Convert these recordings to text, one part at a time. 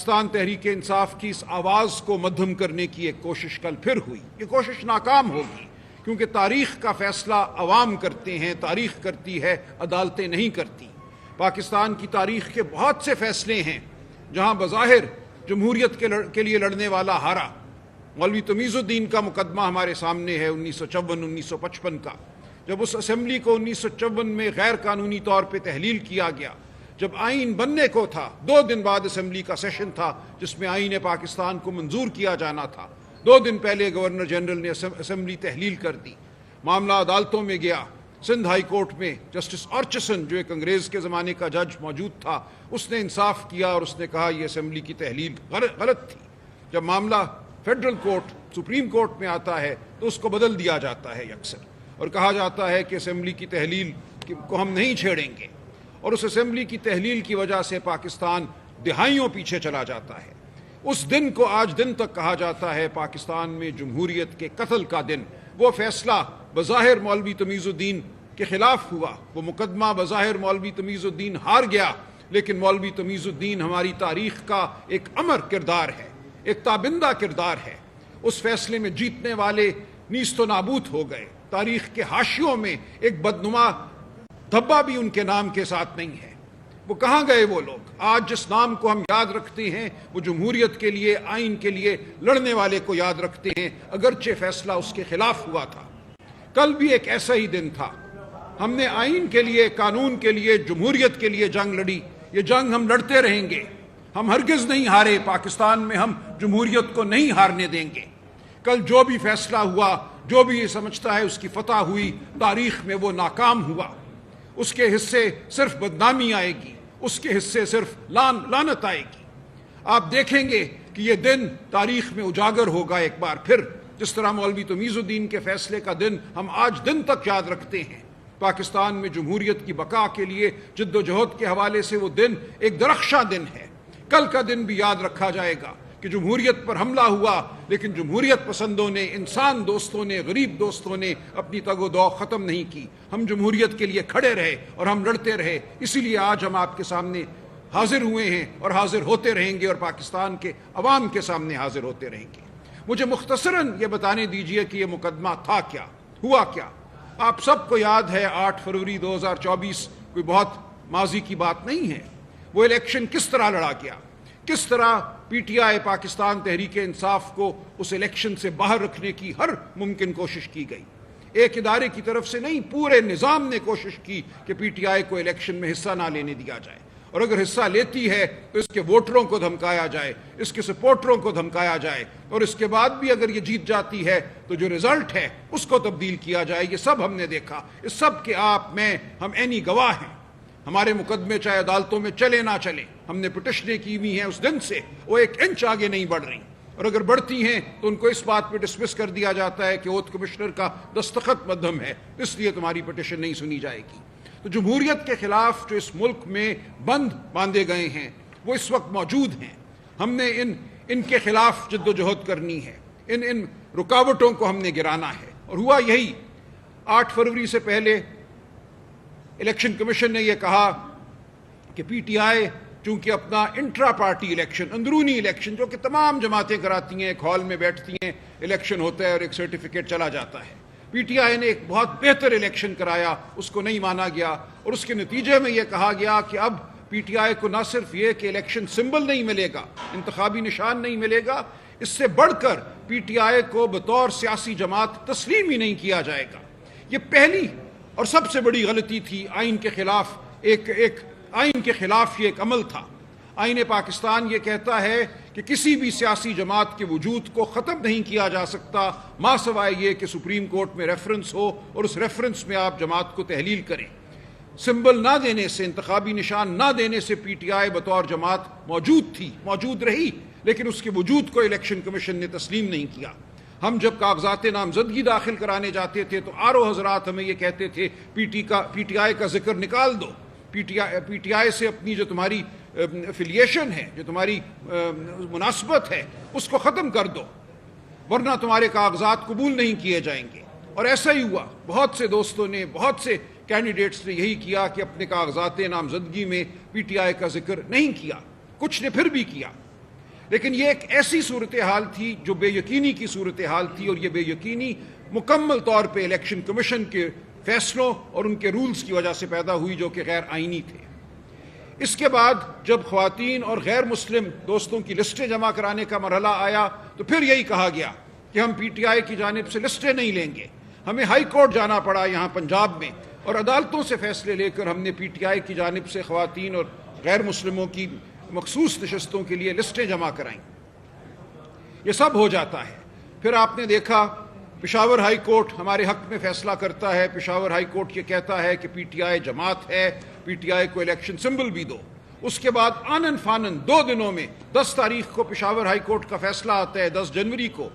پاکستان تحریک انصاف کی اس آواز کو مدھم کرنے کی ایک کوشش کل پھر ہوئی. یہ کوشش ناکام ہوگی کیونکہ تاریخ کا فیصلہ عوام کرتے ہیں، تاریخ کرتی ہے، عدالتیں نہیں کرتی. پاکستان کی تاریخ کے بہت سے فیصلے ہیں جہاں بظاہر جمہوریت کے لیے لڑنے والا ہارا. مولوی تمیز الدین کا مقدمہ ہمارے سامنے ہے 1954-1955 کا، جب اس اسمبلی کو 1954 میں غیر قانونی طور پہ تحلیل کیا گیا. جب آئین بننے کو تھا 2 دن بعد اسمبلی کا سیشن تھا جس میں آئین پاکستان کو منظور کیا جانا تھا. 2 دن پہلے گورنر جنرل نے اسمبلی تحلیل کر دی. معاملہ عدالتوں میں گیا. سندھ ہائی کورٹ میں جسٹس آرچسن جو ایک انگریز کے زمانے کا جج موجود تھا، اس نے انصاف کیا اور اس نے کہا یہ اسمبلی کی تحلیل غلط تھی. جب معاملہ فیڈرل کورٹ سپریم کورٹ میں آتا ہے تو اس کو بدل دیا جاتا ہے اکثر اور کہا جاتا ہے کہ اسمبلی کی تحلیل کو ہم نہیں چھیڑیں گے. اور اس اسمبلی کی تحلیل کی وجہ سے پاکستان دہائیوں پیچھے چلا جاتا ہے. اس دن کو آج دن تک کہا جاتا ہے پاکستان میں جمہوریت کے قتل کا دن. وہ فیصلہ بظاہر مولوی تمیز الدین کے خلاف ہوا، وہ مقدمہ بظاہر مولوی تمیز الدین ہار گیا، لیکن مولوی تمیز الدین ہماری تاریخ کا ایک امر کردار ہے، ایک تابندہ کردار ہے. اس فیصلے میں جیتنے والے نیست و نابود ہو گئے. تاریخ کے حاشیوں میں ایک بدنما دھبا بھی ان کے نام کے ساتھ نہیں ہے. وہ کہاں گئے وہ لوگ؟ آج جس نام کو ہم یاد رکھتے ہیں وہ جمہوریت کے لیے، آئین کے لیے لڑنے والے کو یاد رکھتے ہیں، اگرچہ فیصلہ اس کے خلاف ہوا تھا. کل بھی ایک ایسا ہی دن تھا. ہم نے آئین کے لیے، قانون کے لیے، جمہوریت کے لیے جنگ لڑی. یہ جنگ ہم لڑتے رہیں گے. ہم ہرگز نہیں ہارے. پاکستان میں ہم جمہوریت کو نہیں ہارنے دیں گے. کل جو بھی فیصلہ ہوا، جو بھی یہ سمجھتا ہے اس کی فتح ہوئی، تاریخ میں وہ ناکام ہوا. اس کے حصے صرف بدنامی آئے گی، اس کے حصے صرف لعنت آئے گی. آپ دیکھیں گے کہ یہ دن تاریخ میں اجاگر ہوگا ایک بار پھر. جس طرح مولوی تمیز الدین کے فیصلے کا دن ہم آج دن تک یاد رکھتے ہیں. پاکستان میں جمہوریت کی بقا کے لیے جد و جہد کے حوالے سے وہ دن ایک درخشاں دن ہے. کل کا دن بھی یاد رکھا جائے گا کہ جمہوریت پر حملہ ہوا، لیکن جمہوریت پسندوں نے، انسان دوستوں نے، غریب دوستوں نے اپنی تگ و دو ختم نہیں کی. ہم جمہوریت کے لیے کھڑے رہے اور ہم لڑتے رہے. اسی لیے آج ہم آپ کے سامنے حاضر ہوئے ہیں اور حاضر ہوتے رہیں گے اور پاکستان کے عوام کے سامنے حاضر ہوتے رہیں گے. مجھے مختصراً یہ بتانے دیجئے کہ یہ مقدمہ تھا کیا، ہوا کیا. آپ سب کو یاد ہے 8 فروری 2024 کوئی بہت ماضی کی بات نہیں ہے. وہ الیکشن کس طرح لڑا گیا، کس طرح P T I Pakistan Tehreek Insaf کو اس الیکشن سے باہر رکھنے کی ہر ممکن کوشش کی گئی. ایک ادارے کی طرف سے نہیں، پورے نظام نے کوشش کی کہ پی ٹی آئی کو الیکشن میں حصہ نہ لینے دیا جائے، اور اگر حصہ لیتی ہے تو اس کے ووٹروں کو دھمکایا جائے، اس کے سپورٹروں کو دھمکایا جائے، اور اس کے بعد بھی اگر یہ جیت جاتی ہے تو جو رزلٹ ہے اس کو تبدیل کیا جائے. یہ سب ہم نے دیکھا. اس سب کے آپ میں ہم عینی گواہ ہیں. ہمارے مقدمے چاہے عدالتوں میں چلے نہ چلے، ہم نے پٹیشنیں کی ہوئی ہیں. اس دن سے وہ 1 انچ آگے نہیں بڑھ رہی، اور اگر بڑھتی ہیں تو ان کو اس بات پہ ڈسمس کر دیا جاتا ہے کہ اوتھ کمشنر کا دستخط مدھم ہے، اس لیے تمہاری پٹیشن نہیں سنی جائے گی. تو جمہوریت کے خلاف جو اس ملک میں بند باندھے گئے ہیں وہ اس وقت موجود ہیں. ہم نے ان کے خلاف جد و جہد کرنی ہے. ان رکاوٹوں کو ہم نے گرانا ہے. اور ہوا یہی. 8 فروری سے پہلے الیکشن کمیشن نے یہ کہا کہ پی ٹی آئی چونکہ اپنا انٹرا پارٹی الیکشن، اندرونی الیکشن جو کہ تمام جماعتیں کراتی ہیں، ایک ہال میں بیٹھتی ہیں، الیکشن ہوتا ہے اور ایک سرٹیفکیٹ چلا جاتا ہے. پی ٹی آئی نے ایک بہت بہتر الیکشن کرایا، اس کو نہیں مانا گیا، اور اس کے نتیجے میں یہ کہا گیا کہ اب پی ٹی آئی کو نہ صرف یہ کہ الیکشن سمبل نہیں ملے گا، انتخابی نشان نہیں ملے گا، اس سے بڑھ کر پی ٹی آئی کو بطور سیاسی جماعت تسلیم ہی نہیں کیا جائے گا. یہ پہلی اور سب سے بڑی غلطی تھی. آئین کے خلاف آئین کے خلاف یہ ایک عمل تھا. آئین پاکستان یہ کہتا ہے کہ کسی بھی سیاسی جماعت کے وجود کو ختم نہیں کیا جا سکتا ماں سوائے یہ کہ سپریم کورٹ میں ریفرنس ہو اور اس ریفرنس میں آپ جماعت کو تحلیل کریں. سمبل نہ دینے سے، انتخابی نشان نہ دینے سے پی ٹی آئی بطور جماعت موجود تھی، موجود رہی، لیکن اس کے وجود کو الیکشن کمیشن نے تسلیم نہیں کیا. ہم جب کاغذات نامزدگی داخل کرانے جاتے تھے تو آرو حضرات ہمیں یہ کہتے تھے پی ٹی آئی کا ذکر نکال دو، پی ٹی آئی سے اپنی جو تمہاری افیلیشن ہے، جو تمہاری مناسبت ہے، اس کو ختم کر دو، ورنہ تمہارے کاغذات قبول نہیں کیے جائیں گے. اور ایسا ہی ہوا. بہت سے دوستوں نے، بہت سے کینڈیڈیٹس نے یہی کیا کہ اپنے کاغذات نامزدگی میں پی ٹی آئی کا ذکر نہیں کیا. کچھ نے پھر بھی کیا. لیکن یہ ایک ایسی صورتحال تھی جو بے یقینی کی صورتحال تھی، اور یہ بے یقینی مکمل طور پہ الیکشن کمیشن کے فیصلوں اور ان کے رولز کی وجہ سے پیدا ہوئی جو کہ غیر آئینی تھے۔ اس کے بعد جب خواتین اور غیر مسلم دوستوں کی لسٹیں جمع کرانے کا مرحلہ آیا تو پھر یہی کہا گیا کہ ہم پی ٹی آئی کی جانب سے لسٹیں نہیں لیں گے۔ ہمیں ہائی کورٹ جانا پڑا یہاں پنجاب میں، اور عدالتوں سے فیصلے لے کر ہم نے پی ٹی آئی کی جانب سے خواتین اور غیر مسلموں کی مخصوص نشستوں کے لیے لسٹیں جمع کرائیں۔ یہ سب ہو جاتا ہے۔ پھر آپ نے دیکھا پشاور ہائی کورٹ ہمارے حق میں فیصلہ کرتا ہے۔ پشاور ہائی کورٹ یہ کہتا ہے کہ پی ٹی آئی جماعت ہے، پی ٹی آئی کو الیکشن سمبل بھی دو۔ اس کے بعد آنن فانن 2 دنوں میں 10 تاریخ کو پشاور ہائی کورٹ کا فیصلہ آتا ہے، 10 جنوری کو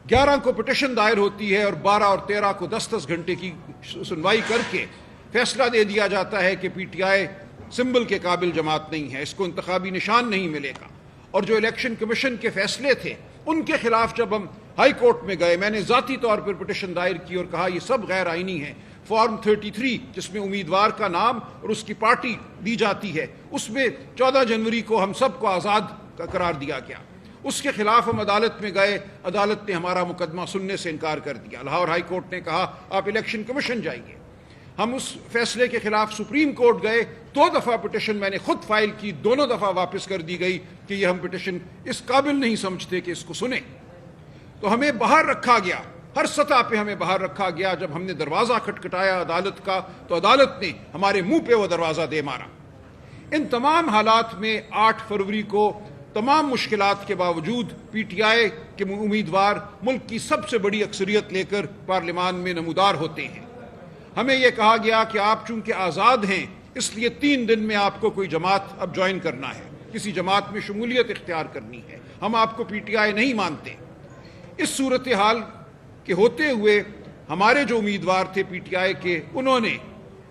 11 کو پٹیشن دائر ہوتی ہے، اور 12 اور 13 کو 10 گھنٹے کی سنوائی کر کے فیصلہ دے دیا جاتا ہے کہ پی ٹی آئی سمبل کے قابل جماعت نہیں ہے، اس کو انتخابی نشان نہیں ملے گا۔ اور جو الیکشن کمیشن کے فیصلے تھے ان کے خلاف جب ہم ہائی کورٹ میں گئے، میں نے ذاتی طور پر پٹیشن دائر کی اور کہا یہ سب غیر آئینی ہے۔ فارم 33 جس میں امیدوار کا نام اور اس کی پارٹی دی جاتی ہے، اس میں 14 جنوری کو ہم سب کو آزاد قرار دیا گیا۔ اس کے خلاف ہم عدالت میں گئے، عدالت نے ہمارا مقدمہ سننے سے انکار کر دیا۔ لاہور ہائی کورٹ نے کہا آپ الیکشن کمیشن جائیے۔ ہم اس فیصلے کے خلاف سپریم کورٹ گئے، 2 دفعہ پٹیشن میں نے خود فائل کی، دونوں دفعہ واپس کر دی گئی کہ یہ ہم پٹیشن اس قابل نہیں سمجھتے کہ اس کو سنیں۔ تو ہمیں باہر رکھا گیا، ہر سطح پہ ہمیں باہر رکھا گیا۔ جب ہم نے دروازہ کھٹکھٹایا عدالت کا تو عدالت نے ہمارے منہ پہ وہ دروازہ دے مارا۔ ان تمام حالات میں 8 فروری کو تمام مشکلات کے باوجود پی ٹی آئی کے امیدوار ملک کی سب سے بڑی اکثریت لے کر پارلیمان میں نمودار ہوتے ہیں۔ ہمیں یہ کہا گیا کہ آپ چونکہ آزاد ہیں اس لیے 3 دن میں آپ کو کوئی جماعت اب جوائن کرنا ہے، کسی جماعت میں شمولیت اختیار کرنی ہے، ہم آپ کو پی ٹی آئی نہیں مانتے۔ اس صورتحال کے ہوتے ہوئے ہمارے جو امیدوار تھے پی ٹی آئی کے، انہوں نے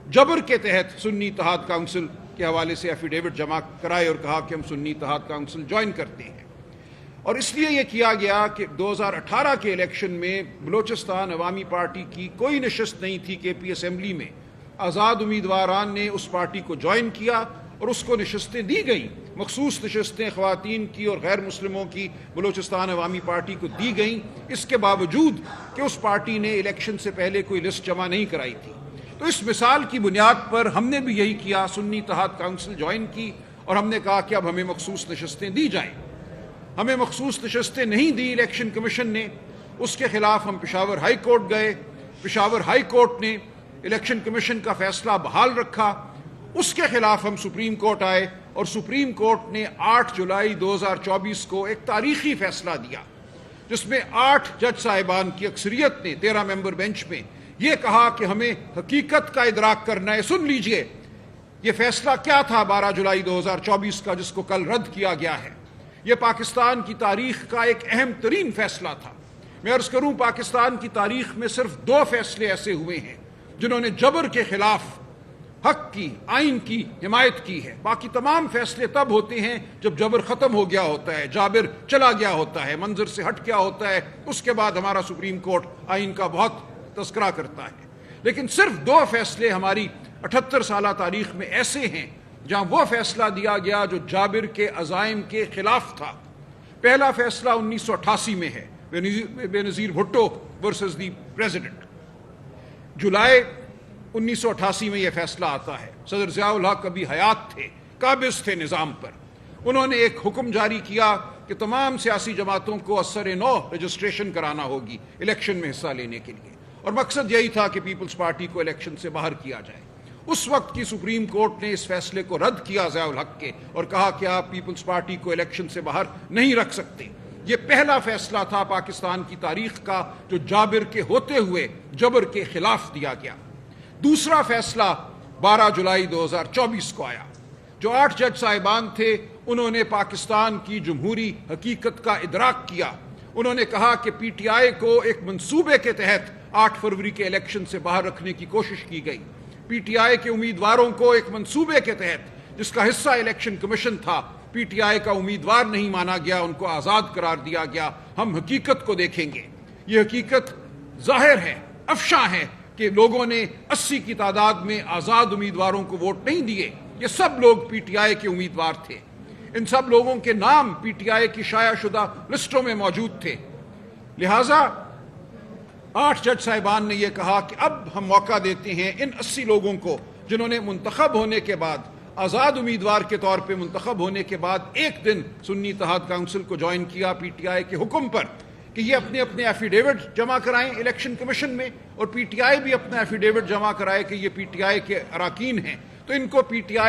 جبر کے تحت سنی اتحاد کونسل کے حوالے سے ایفیڈیوٹ جمع کرائے اور کہا کہ ہم سنی اتحاد کونسل جوائن کرتے ہیں۔ اور اس لیے یہ کیا گیا کہ 2018 کے الیکشن میں بلوچستان عوامی پارٹی کی کوئی نشست نہیں تھی کے پی اسمبلی میں، آزاد امیدواران نے اس پارٹی کو جوائن کیا اور اس کو نشستیں دی گئیں، مخصوص نشستیں خواتین کی اور غیر مسلموں کی بلوچستان عوامی پارٹی کو دی گئیں، اس کے باوجود کہ اس پارٹی نے الیکشن سے پہلے کوئی لسٹ جمع نہیں کرائی تھی۔ تو اس مثال کی بنیاد پر ہم نے بھی یہی کیا، سنی اتحاد کونسل جوائن کی، اور ہم نے کہا کہ اب ہمیں مخصوص نشستیں دی جائیں۔ ہمیں مخصوص نشستیں نہیں دی الیکشن کمیشن نے، اس کے خلاف ہم پشاور ہائی کورٹ گئے۔ پشاور ہائی کورٹ نے الیکشن کمیشن کا فیصلہ بحال رکھا۔ اس کے خلاف ہم سپریم کورٹ آئے، اور سپریم کورٹ نے 8 جولائی 2024 کو ایک تاریخی فیصلہ دیا جس میں 8 جج صاحبان کی اکثریت نے 13 ممبر بینچ میں یہ کہا کہ ہمیں حقیقت کا ادراک کرنا ہے۔ سن لیجئے یہ فیصلہ کیا تھا 12 جولائی 2024 کا جس کو کل رد کیا گیا ہے۔ یہ پاکستان کی تاریخ کا ایک اہم ترین فیصلہ تھا۔ میں عرض کروں پاکستان کی تاریخ میں صرف 2 فیصلے ایسے ہوئے ہیں جنہوں نے جبر کے خلاف حق کی، آئین کی حمایت کی ہے۔ باقی تمام فیصلے تب ہوتے ہیں جب جبر ختم ہو گیا ہوتا ہے، جابر چلا گیا ہوتا ہے، منظر سے ہٹ گیا ہوتا ہے، اس کے بعد ہمارا سپریم کورٹ آئین کا بہت تذکرہ کرتا ہے۔ لیکن صرف 2 فیصلے ہماری 78 سالہ تاریخ میں ایسے ہیں جہاں وہ فیصلہ دیا گیا جو جابر کے عزائم کے خلاف تھا۔ پہلا فیصلہ 1988 میں ہے، بے نظیر بھٹو ورسز دی پریزیڈنٹ۔ جولائی 1988 میں یہ فیصلہ آتا ہے۔ صدر ضیاء الحق ابھی حیات تھے، قابض تھے نظام پر۔ انہوں نے ایک حکم جاری کیا کہ تمام سیاسی جماعتوں کو اثر نو رجسٹریشن کرانا ہوگی الیکشن میں حصہ لینے کے لیے، اور مقصد یہی تھا کہ پیپلز پارٹی کو الیکشن سے باہر کیا جائے۔ اس وقت کی سپریم کورٹ نے اس فیصلے کو رد کیا ضیاء الحق کے، اور کہا کہ آپ پیپلز پارٹی کو الیکشن سے باہر نہیں رکھ سکتے۔ یہ پہلا فیصلہ تھا پاکستان کی تاریخ کا جو جابر کے ہوتے ہوئے جبر کے خلاف دیا گیا۔ دوسرا فیصلہ 12 جولائی 2024 کو آیا۔ جو 8 جج صاحبان تھے انہوں نے پاکستان کی جمہوری حقیقت کا ادراک کیا۔ انہوں نے کہا کہ پی ٹی آئی کو ایک منصوبے کے تحت 8 فروری کے الیکشن سے باہر رکھنے کی کوشش کی گئی۔ پی ٹی آئی کے امیدواروں کو ایک منصوبے کے تحت جس کا حصہ الیکشن کمیشن تھا، پی ٹی آئی کا امیدوار نہیں مانا گیا، ان کو آزاد قرار دیا گیا۔ ہم حقیقت کو دیکھیں گے۔ یہ حقیقت ظاہر ہے، افشاں ہے کہ لوگوں نے 80 کی تعداد میں آزاد امیدواروں کو ووٹ نہیں دیے۔ یہ سب لوگ پی ٹی آئی کے امیدوار تھے۔ ان سب لوگوں کے نام پی ٹی آئی کی شائع شدہ لسٹوں میں موجود تھے. لہٰذا 8 جج صاحبان نے یہ کہا کہ اب ہم موقع دیتے ہیں ان 80 لوگوں کو جنہوں نے منتخب ہونے کے بعد آزاد امیدوار کے طور پہ منتخب ہونے کے بعد ایک دن سنی اتحاد کونسل کو جوائن کیا پی ٹی آئی کے حکم پر کہ یہ اپنے اپنے ایفیڈیوٹ جمع کرائیں الیکشن کمیشن میں، اور پی ٹی آئی بھی اپنا ایفیڈیوٹ جمع کرائے کہ یہ پی ٹی آئی کے اراکین ہیں. تو ان کو پی ٹی آئی